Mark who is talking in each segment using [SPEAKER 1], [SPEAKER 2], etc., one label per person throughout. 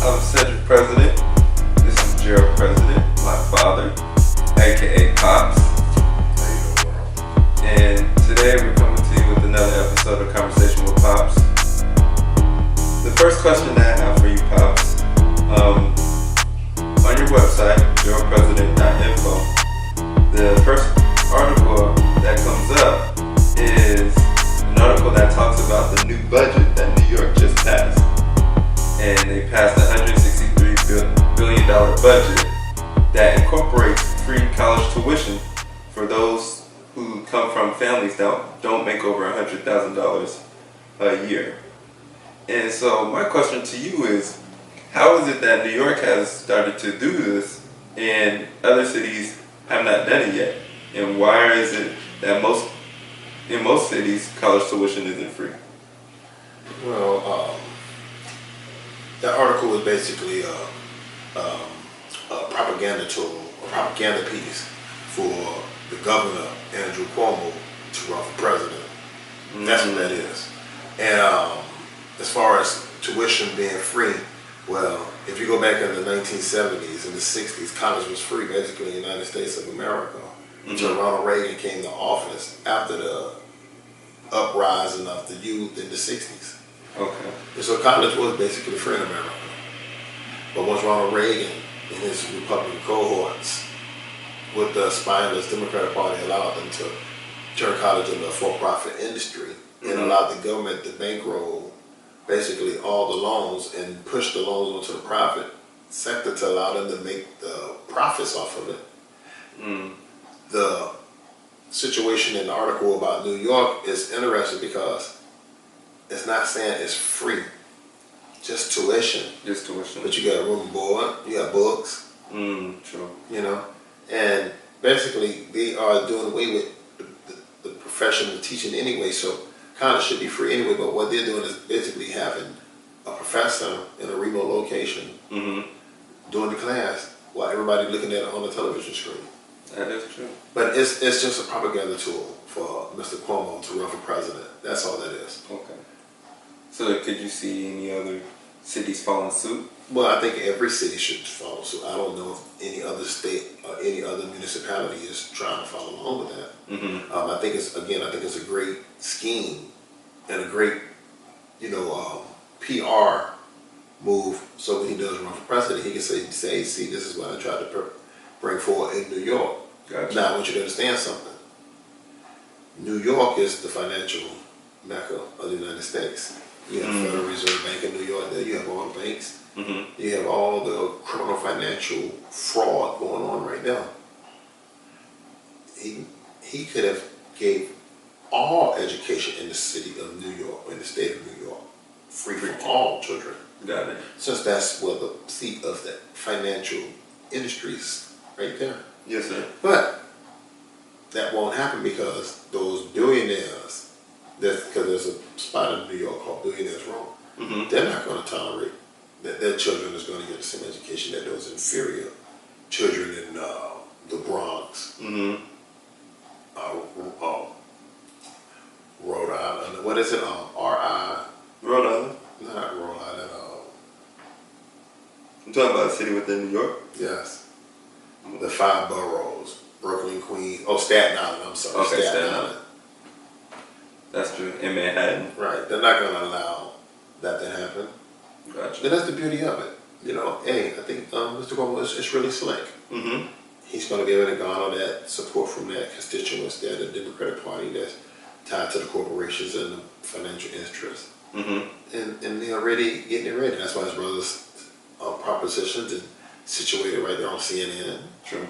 [SPEAKER 1] I'm Cedric President. This is Gerald President, my father, aka Pops. And today we're coming to you with another episode of Conversation with Pops. The first question that I have for you, Pops, on your website, geraldpresident.info, the first article that comes up is an article that talks about the new budget that New York just passed. And they passed a $163 billion budget that incorporates free college tuition for those who come from families that don't make over $100,000 a year. And so my question to you is, how is it that New York has started to do this and other cities have not done it yet? And why is it that in most cities college tuition isn't free?
[SPEAKER 2] Well, that article was basically a propaganda tool, a propaganda piece for the governor, Andrew Cuomo, to run for president. Mm-hmm. That's what that is. And as far as tuition being free, well, if you go back in the 1970s and the 60s, college was free basically in the United States of America until Ronald Reagan came to office after the uprising of the youth in the 60s.
[SPEAKER 1] Okay.
[SPEAKER 2] And so college was basically free in America. But once Ronald Reagan and his Republican cohorts with the spineless Democratic Party allowed them to turn college into a for-profit industry and allowed the government to bankroll basically all the loans and push the loans onto the private sector to allow them to make the profits off of it. The situation in the article about New York is interesting because it's not saying it's free, just tuition.
[SPEAKER 1] Just tuition.
[SPEAKER 2] But you got room and board, you got books.
[SPEAKER 1] True.
[SPEAKER 2] You know, and basically they are doing away with the profession of teaching anyway, so college should be free anyway, but what they're doing is basically having a professor in a remote location doing the class while everybody looking at it on the television screen.
[SPEAKER 1] That is true.
[SPEAKER 2] But it's just a propaganda tool for Mr. Cuomo to run for president. That's all that is.
[SPEAKER 1] Okay. So could you see any other cities following suit?
[SPEAKER 2] Well, I think every city should follow suit. I don't know if any other state or any other municipality is trying to follow along with that. I think it's a great scheme and a great, PR move. So when he does run for president, he can say, see, this is what I tried to bring forward in New York.
[SPEAKER 1] Gotcha.
[SPEAKER 2] Now, I want you to understand something. New York is the financial mecca of the United States. You have the Federal Reserve Bank in New York there. You have all the banks. You have all the criminal financial fraud going on right now. He could have gave all education in the city of New York, in the state of New York, free for all children.
[SPEAKER 1] Got it.
[SPEAKER 2] Since that's where the seat of the financial industry is right there.
[SPEAKER 1] Yes, sir.
[SPEAKER 2] But that won't happen because those billionaires, because there's a spot in New York called Billionaires Row, they're not going to tolerate that their children is going to get the same education that those inferior children in the Bronx, Rhode Island. What is it? R.I.
[SPEAKER 1] Rhode Island?
[SPEAKER 2] Not Rhode Island.
[SPEAKER 1] I'm talking about a city within New York?
[SPEAKER 2] Yes. The 5 boroughs. Brooklyn, Queens. Oh, Staten Island. I'm sorry.
[SPEAKER 1] Okay,
[SPEAKER 2] Staten Island.
[SPEAKER 1] That's true. In Manhattan.
[SPEAKER 2] Right. They're not going to allow that to happen.
[SPEAKER 1] Gotcha.
[SPEAKER 2] And that's the beauty of it. Hey, I think Mr. Cuomo is really slick. He's going to be able to garner that support from that constituents there, the Democratic Party that's tied to the corporations and the financial interests. And they're already getting it ready. That's why his brothers are propositioned and situated right there on CNN.
[SPEAKER 1] True.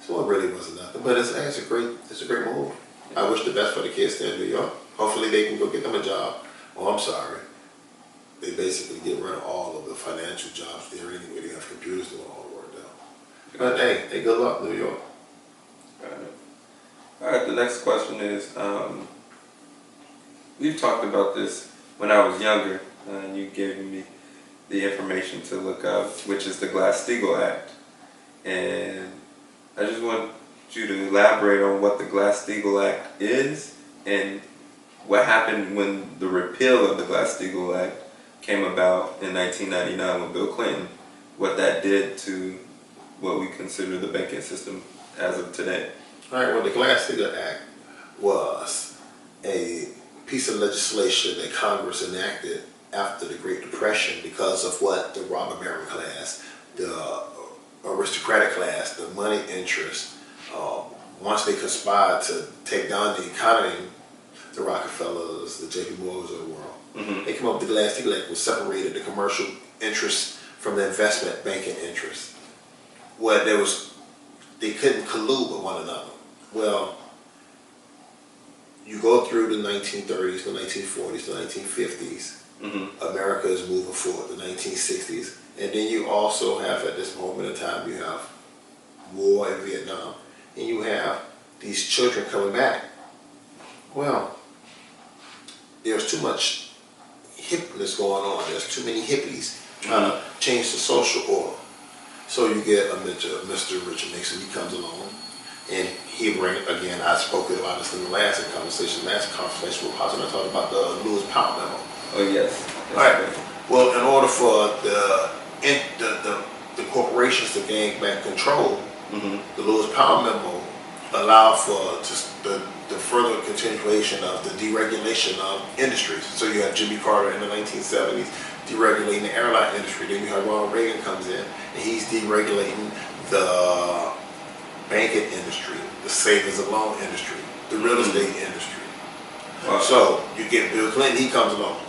[SPEAKER 2] So it really wasn't nothing. But it's a great move. I wish the best for the kids there in New York. Hopefully they can go get them a job. Oh, I'm sorry. They basically get rid of all of the financial jobs there anyway. They have computers doing all the work now. But hey, good luck, New York.
[SPEAKER 1] Got it. All right, the next question is, we've talked about this when I was younger. You gave me the information to look up, which is the Glass-Steagall Act. And I just want you to elaborate on what the Glass-Steagall Act is and what happened when the repeal of the Glass-Steagall Act came about in 1999 with Bill Clinton, what that did to what we consider the banking system as of today.
[SPEAKER 2] All right, well, the Glass-Steagall Act was a piece of legislation that Congress enacted after the Great Depression because of what the robber baron class, the aristocratic class, the money interests, once they conspired to take down the economy, the Rockefellers, the J.P. Morgans of the world, they came up with the Glass-Steagall Act, which separated the commercial interests from the investment banking interests. Where they couldn't collude with one another. Well, you go through the 1930s, the 1940s, the 1950s. America is moving forward, the 1960s. And then you also have, at this moment in time, you have war in Vietnam. And you have these children coming back. Well, there's too much hipness going on. There's too many hippies trying to change the social order. So you get Mr. Richard Nixon. He comes along, and he brings, again, I spoke about this in the last conversation with Positive. I talked about the Lewis Powell memo.
[SPEAKER 1] Oh, yes.
[SPEAKER 2] All right. Well, in order for the corporations to gain back control, the Lewis Powell memo allowed for just the further continuation of the deregulation of industries. So you have Jimmy Carter in the 1970s deregulating the airline industry. Then you have Ronald Reagan comes in, and he's deregulating the banking industry, the savings and loan industry, the real estate industry. Wow. So you get Bill Clinton, he comes along.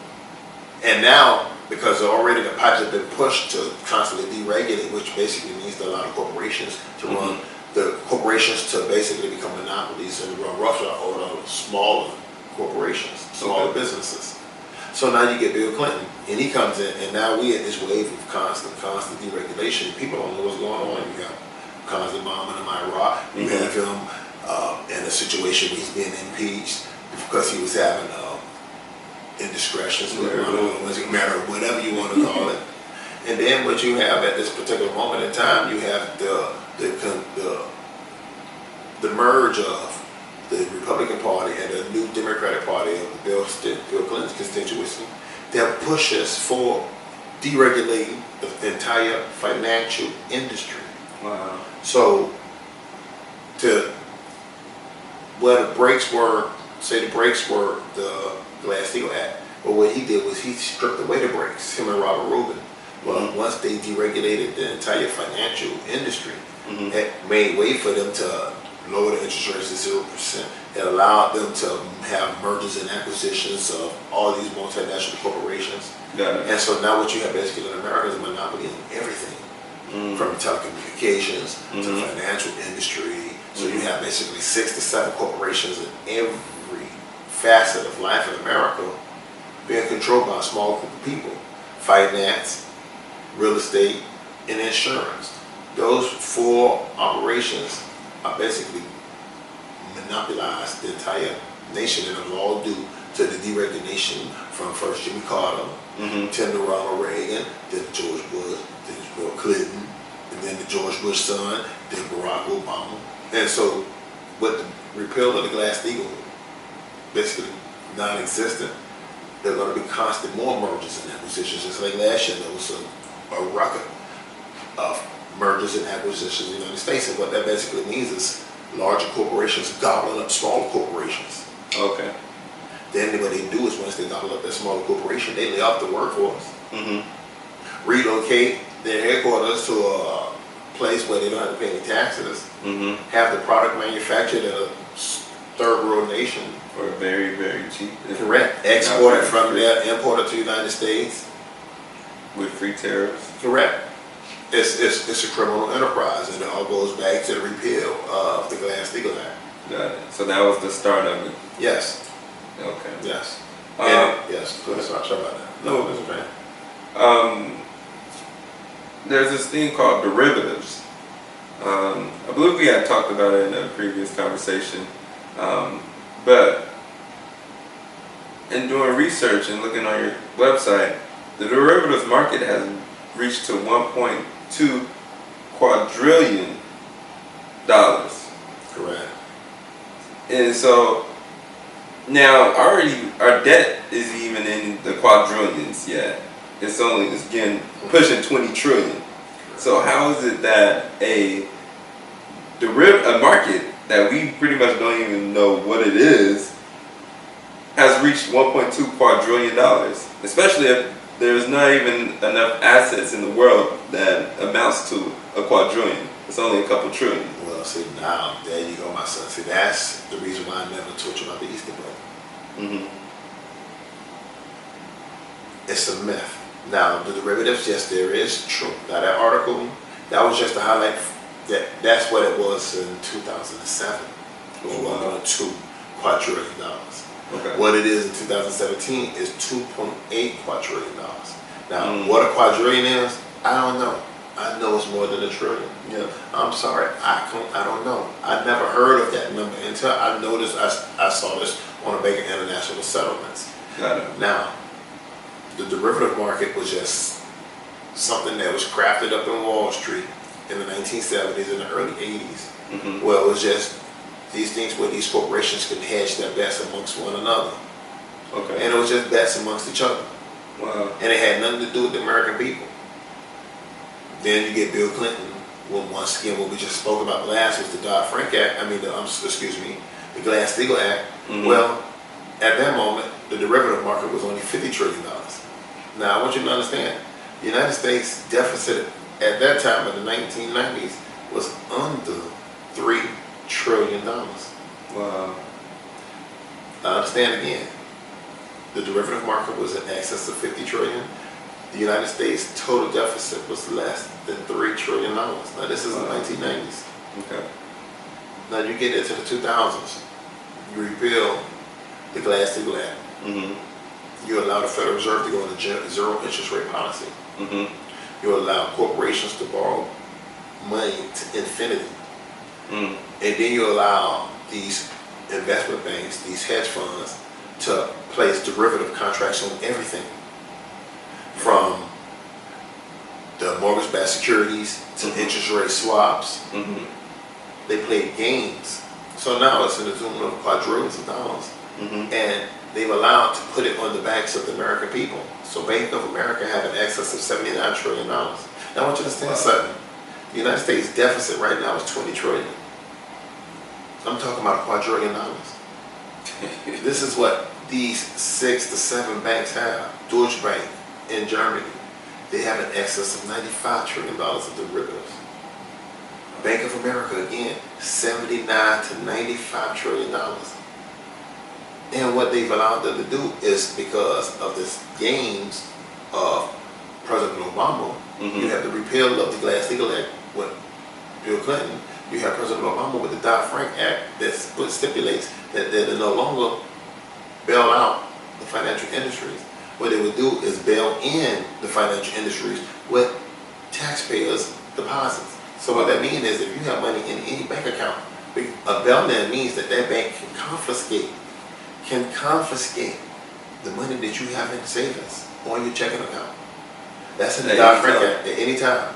[SPEAKER 2] And now, because already the pot has been pushed to constantly deregulate, which basically means that a lot of corporations to run, the corporations to basically become monopolies and run roughshod over smaller corporations, smaller businesses. So now you get Bill Clinton, and he comes in, and now we at this wave of constant deregulation. People don't know what's going on. You have constant bombing in Iraq. You have him in a situation where he's being impeached because he was having indiscretions, whatever you want to call it. And then what you have at this particular moment in time, you have the merge of the Republican Party and the new Democratic Party of Bill Clinton's constituency that pushes for deregulating the entire financial industry.
[SPEAKER 1] Wow.
[SPEAKER 2] So, where the brakes were, say the brakes were the Glass-Steagall Act, but what he did was he stripped away the brakes, him and Robert Rubin. Well, once they deregulated the entire financial industry, it made way for them to lower the interest rates to 0%. It allowed them to have mergers and acquisitions of all these multinational corporations. And so now what you have basically in America is a monopoly in everything, from telecommunications to the financial industry. So you have basically 6 to 7 corporations in every facet of life in America being controlled by a small group of people. Finance, real estate, and insurance. Those 4 operations are basically monopolized the entire nation, and it was all due to the deregulation from first Jimmy Carter, then to Ronald Reagan, then to George Bush, then to Bill Clinton, and then to George Bush's son, then Barack Obama. And so with the repeal of the Glass-Steagall, basically non-existent, there are going to be constant more mergers and acquisitions. Just like last year, there was a rocket of mergers and acquisitions in the United States. And what that basically means is larger corporations gobbling up smaller corporations.
[SPEAKER 1] Okay.
[SPEAKER 2] Then what they do is once they gobble up that smaller corporation, they lay off the workforce, relocate their headquarters to a place where they don't have to pay any taxes, have the product manufactured in a third world nation.
[SPEAKER 1] For very, very cheap.
[SPEAKER 2] Correct. Exported from there, imported to the United States.
[SPEAKER 1] With free tariffs.
[SPEAKER 2] Correct. It's a criminal enterprise, and it all goes back to the repeal of the Glass-Steagall Act.
[SPEAKER 1] Got it. So that was the start of it.
[SPEAKER 2] Yes.
[SPEAKER 1] Okay.
[SPEAKER 2] Yes. Yes. Go ahead. Sorry about that. No, it's okay.
[SPEAKER 1] There's this thing called derivatives. I believe we had talked about it in a previous conversation, but in doing research and looking on your website, the derivatives market has reached to $1.2 quadrillion.
[SPEAKER 2] Correct.
[SPEAKER 1] And so now our debt isn't even in the quadrillions yet. it's again pushing 20 trillion. So how is it that a market that we pretty much don't even know what it is has reached 1.2 quadrillion dollars, especially if there's not even enough assets in the world that amounts to a quadrillion. It's only a couple trillion.
[SPEAKER 2] Well, see, now, there you go, my son. See, that's the reason why I never taught you about the Easter Bunny. It's a myth. Now, the derivatives, yes, there is true. Now, that article, that was just to highlight that's what it was in 2007. It was $1.2 quadrillion.
[SPEAKER 1] Okay.
[SPEAKER 2] What it is in 2017 is $2.8 quadrillion. Now, what a quadrillion is, I don't know. I know it's more than a trillion.
[SPEAKER 1] Yeah.
[SPEAKER 2] I'm sorry, I don't know. I never heard of that number until I noticed, I saw this on a Baker International Settlements.
[SPEAKER 1] Got it.
[SPEAKER 2] Now, the derivative market was just something that was crafted up in Wall Street in the 1970s and the early 80s. Well, it was just these things where these corporations can hedge their bets amongst one another.
[SPEAKER 1] Okay.
[SPEAKER 2] And it was just bets amongst each other.
[SPEAKER 1] Wow.
[SPEAKER 2] And it had nothing to do with the American people. Then you get Bill Clinton. Well, once again, what we just spoke about last was the Dodd-Frank Act. The Glass-Steagall Act. Well, at that moment, the derivative market was only $50 trillion. Now, I want you to understand, the United States deficit at that time in the 1990s was under $3 trillion.
[SPEAKER 1] Wow.
[SPEAKER 2] Now, understand again, the derivative market was in excess of $50 trillion. The United States total deficit was less than $3 trillion. Now, this is the 1990s.
[SPEAKER 1] Okay.
[SPEAKER 2] Now, you get into the 2000s, you repeal the Glass-Steagall Act. You allow the Federal Reserve to go into zero interest rate policy. You allow corporations to borrow money to infinity. And then you allow these investment banks, these hedge funds, to place derivative contracts on everything. From the mortgage-backed securities to interest rate swaps. They play games. So now it's in the tune of quadrillions of dollars. And they've allowed to put it on the backs of the American people. So Bank of America have an excess of $79 trillion. Now I want you to understand something. The United States deficit right now is $20 trillion. I'm talking about $1 quadrillion. This is what these 6 to 7 banks have. Deutsche Bank in Germany, they have an excess of $95 trillion of derivatives. Bank of America, again, $79 to $95 trillion. And what they've allowed them to do is because of this games of President Obama. You have the repeal of the Glass-Steagall Act with Bill Clinton. You have President Obama with the Dodd-Frank Act that stipulates that they're no longer bail out the financial industries. What they would do is bail in the financial industries with taxpayers' deposits. So what that means is if you have money in any bank account, a bail-in means that that bank can confiscate the money that you have in savings on your checking account. That's in the Dodd-Frank Act at any time.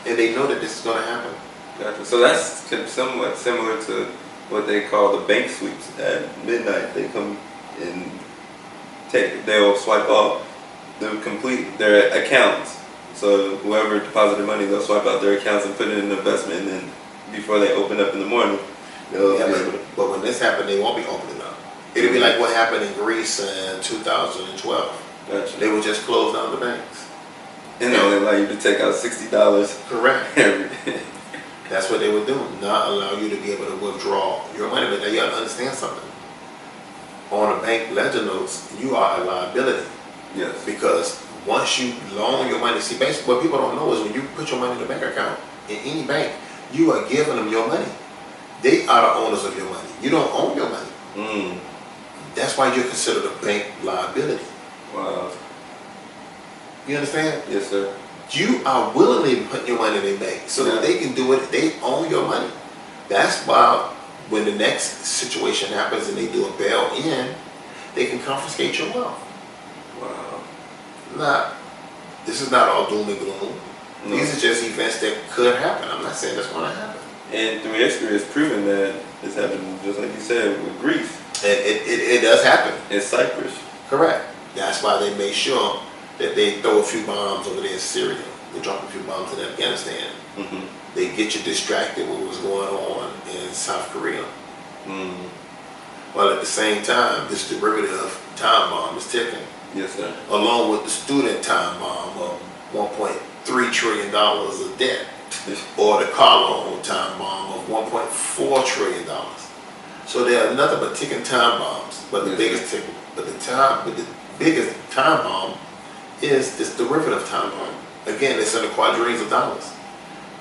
[SPEAKER 2] And they know that this is going to happen.
[SPEAKER 1] Gotcha. So that's somewhat similar to what they call the bank sweeps. At midnight, they come and they'll swipe out their accounts. So whoever deposited money, they'll swipe out their accounts and put it in an investment, and then before they open up in the morning, they'll be able to.
[SPEAKER 2] But when this happened, they won't be opening up. It'll be like what happened in Greece in 2012.
[SPEAKER 1] Gotcha.
[SPEAKER 2] They would just close down the banks.
[SPEAKER 1] And they only allow you to take out $60.
[SPEAKER 2] Correct.
[SPEAKER 1] every day.
[SPEAKER 2] That's what they would do, not allow you to be able to withdraw your money. But now you got to understand something. On a bank ledger notes, you are a liability.
[SPEAKER 1] Yes.
[SPEAKER 2] Because once you loan your money, see, basically what people don't know is when you put your money in a bank account, in any bank, you are giving them your money. They are the owners of your money. You don't own your money. That's why you're considered a bank liability.
[SPEAKER 1] Wow.
[SPEAKER 2] You understand?
[SPEAKER 1] Yes, sir.
[SPEAKER 2] You are willingly putting your money in a bank so that they can do it. They own your money. That's why when the next situation happens and they do a bail-in, they can confiscate your wealth.
[SPEAKER 1] Wow.
[SPEAKER 2] Now, this is not all doom and gloom.
[SPEAKER 1] No.
[SPEAKER 2] These are just events that could happen. I'm not saying that's going to happen.
[SPEAKER 1] And through history, it's proven that it's happened, just like you said, with Greece.
[SPEAKER 2] And it does happen.
[SPEAKER 1] In Cyprus.
[SPEAKER 2] Correct. That's why they made sure that they throw a few bombs over there in Syria. They drop a few bombs in Afghanistan. They get you distracted with what's going on in South Korea. While at the same time, this derivative time bomb is ticking.
[SPEAKER 1] Yes, sir.
[SPEAKER 2] Along with the student time bomb of $1.3 trillion of debt, or the car loan time bomb of $1.4 trillion. So there are nothing but ticking time bombs. But the biggest time bomb is this derivative time bomb. Again, it's in the quadrillions of dollars.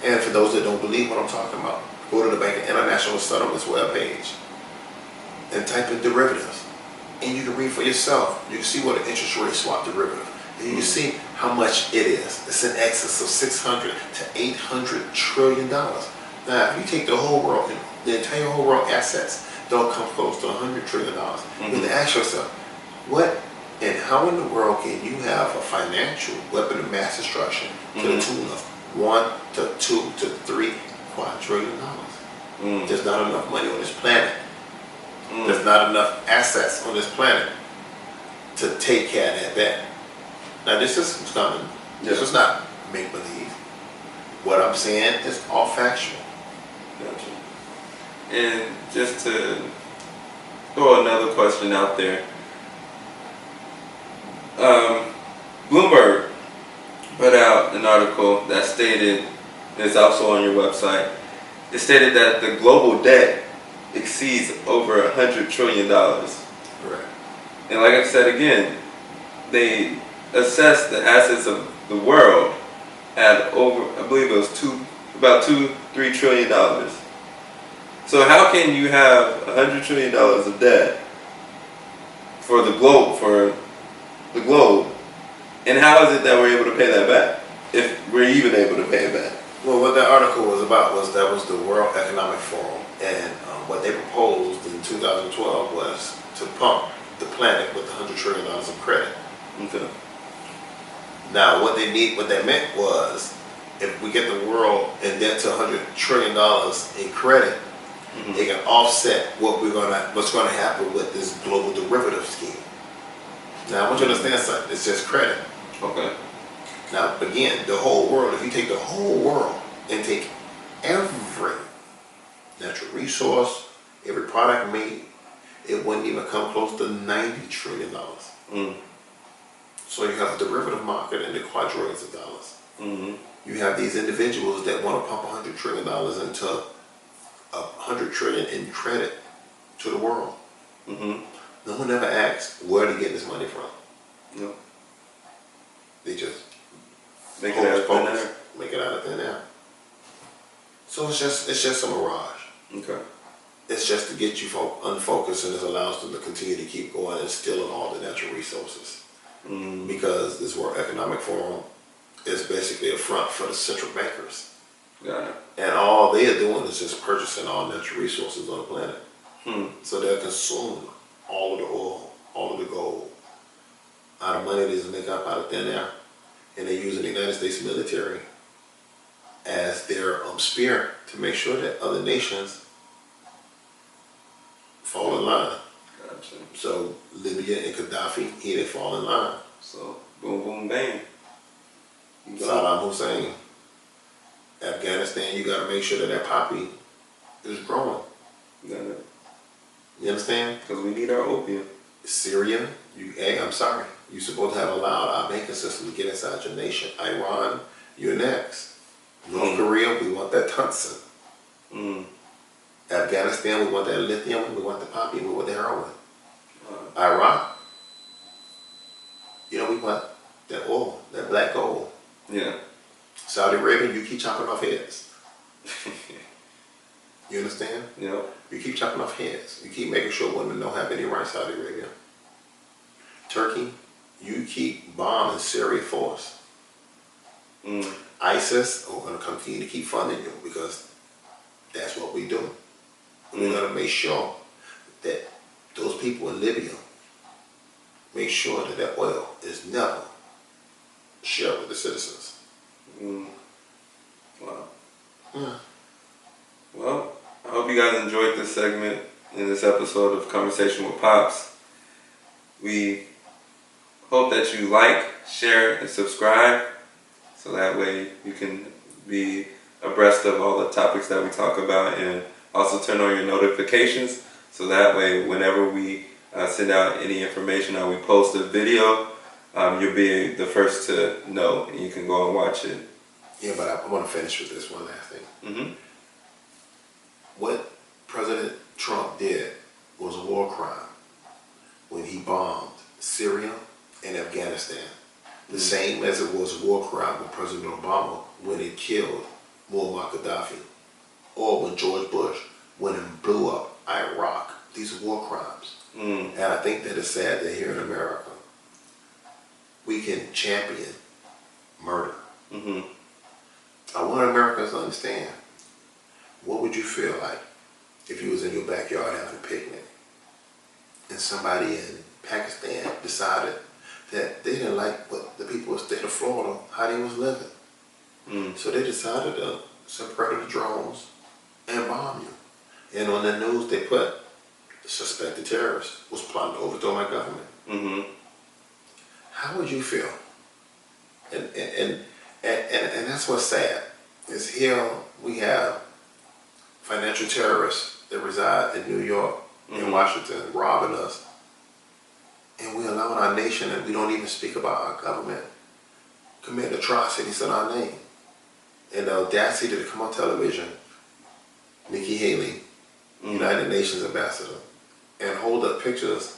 [SPEAKER 2] And for those that don't believe what I'm talking about, go to the Bank of International Settlements webpage and type in derivatives. And you can read for yourself. You can see what an interest rate swap derivative. And you can see how much it is. It's in excess of $600 to $800 trillion. Now, if you take the whole world, the entire whole world assets, don't come close to $100 trillion. You have to ask yourself, what and how in the world can you have a financial weapon of mass destruction to the tune of $1 to $2 to $3 quadrillion? There's not enough money on this planet. There's not enough assets on this planet to take care of that bet. Now this is what's coming. This is not make believe. What I'm saying is all factual.
[SPEAKER 1] Gotcha. And just to throw another question out there, Bloomberg put out an article that stated, it's also on your website, it stated that the global debt exceeds over $100 trillion.
[SPEAKER 2] Correct.
[SPEAKER 1] And like I said again, they assessed the assets of the world at over, I believe it was about $2-3 trillion. So how can you have $100 trillion of debt for the globe, and how is it that we're able to pay that back, if we're even able to pay it back?
[SPEAKER 2] Well, what that article was about was the World Economic Forum, and what they proposed in 2012 was to pump the planet with $100 trillion of credit.
[SPEAKER 1] Okay.
[SPEAKER 2] Now, what they meant was, if we get the world in debt to $100 trillion in credit, it can offset what's going to happen with this global derivative scheme. Now, I want you to understand something. It's just credit.
[SPEAKER 1] Okay.
[SPEAKER 2] Now, again, the whole world, if you take the whole world and take every natural resource, every product made, it wouldn't even come close to $90 trillion. So you have a derivative market in the quadrillions of dollars. You have these individuals that want to pump $100 trillion into $100 trillion in credit to the world. No one ever asks where to get this money from.
[SPEAKER 1] No.
[SPEAKER 2] They just
[SPEAKER 1] make it out of thin air.
[SPEAKER 2] Make it out of thin air. So it's just a mirage.
[SPEAKER 1] Okay.
[SPEAKER 2] It's just to get you unfocused, and it allows them to continue to keep going and stealing all the natural resources. Because this World Economic Forum is basically a front for the central bankers.
[SPEAKER 1] Got it.
[SPEAKER 2] And all they are doing is just purchasing all natural resources on the planet. So they're consuming all of the oil, all of the gold, out of money that is make up out of thin air. And they're using the United States military as their spear to make sure that other nations fall in line.
[SPEAKER 1] Gotcha.
[SPEAKER 2] So Libya and Gaddafi, he didn't fall in line.
[SPEAKER 1] So boom, boom, bang.
[SPEAKER 2] Saddam Hussein. Afghanistan, you got to make sure that poppy is growing.
[SPEAKER 1] Got it.
[SPEAKER 2] You understand?
[SPEAKER 1] Because we need our opium.
[SPEAKER 2] Syria, you're supposed to have allowed our banking system to get inside your nation. Iran, you're next. North Korea, we want that tungsten. Afghanistan, we want that lithium, we want the poppy, we want the heroin. Iraq, we want that oil, that black gold.
[SPEAKER 1] Yeah.
[SPEAKER 2] Saudi Arabia, you keep chopping off heads. You understand?
[SPEAKER 1] Yeah.
[SPEAKER 2] You keep chopping off heads. You keep making sure women don't have any rights, Saudi Arabia. Turkey, you keep bombing Syria for us. ISIS, we're going to continue to keep funding you because that's what we do. We're going to make sure that those people in Libya make sure that that oil is never shared with the citizens.
[SPEAKER 1] Wow.
[SPEAKER 2] Yeah.
[SPEAKER 1] Well, I hope you guys enjoyed this segment in this episode of Conversation with Pops. We hope that you like, share, and subscribe, so that way you can be abreast of all the topics that we talk about, and also turn on your notifications, so that way whenever we send out any information or we post a video, you'll be the first to know, and you can go and watch it.
[SPEAKER 2] Yeah, but I want to finish with this one last thing.
[SPEAKER 1] Mm-hmm.
[SPEAKER 2] What President Trump did was a war crime when he bombed Syria and Afghanistan. The same as it was a war crime with President Obama when he killed Muammar Gaddafi, or when George Bush went and blew up Iraq. These are war crimes. And I think that it's sad that here in America, we can champion murder. I want Americans to understand, what would you feel like if you was in your backyard having a picnic and somebody in Pakistan decided that they didn't like what the people of the state of Florida, how they was living. So they decided to send predator drones and bomb you. And on the news they put, the suspected terrorist was plotting to overthrow my government. How would you feel? And that's what's sad, is here we have financial terrorists that reside in New York and Washington robbing us. And we allow our nation, and we don't even speak about our government, commit atrocities in our name. And the audacity to come on television, Nikki Haley, United Nations ambassador, and hold up pictures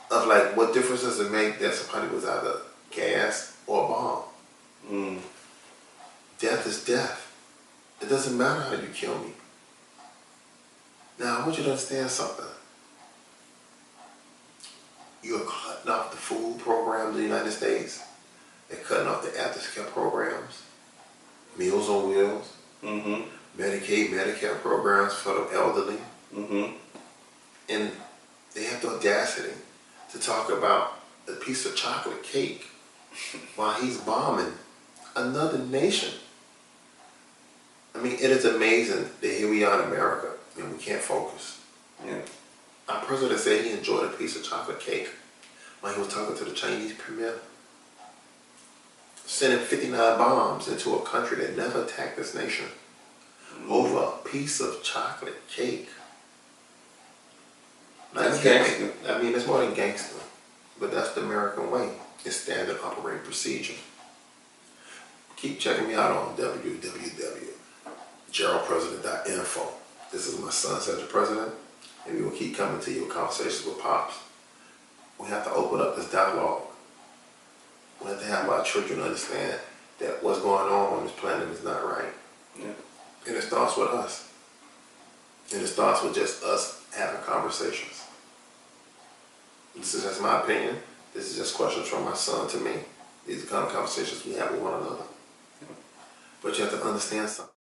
[SPEAKER 2] of like, what difference does it make that somebody was either gas or a bomb? Death is death. It doesn't matter how you kill me. Now, I want you to understand something. You're cutting off the food program of the United States. They're cutting off the aftercare programs, Meals on Wheels, Medicaid, Medicare programs for the elderly. And they have the audacity to talk about a piece of chocolate cake while he's bombing another nation. I mean, it is amazing that here we are in America and we can't focus. Our president said he enjoyed a piece of chocolate cake while he was talking to the Chinese premier. Sending 59 bombs into a country that never attacked this nation over a piece of chocolate cake.
[SPEAKER 1] That's gangster.
[SPEAKER 2] I mean, it's more than gangster, but that's the American way. It's standard operating procedure. Keep checking me out on www.geraldpresident.info. This is my son, Cedric the President, and we will keep coming to you with conversations with Pops. We have to open up this dialogue. We have to have our children understand that what's going on this planet is not right. And it starts with us. And it starts with just us having conversations. This is just my opinion. This is just questions from my son to me. These are the kind of conversations we have with one another. But you have to understand something.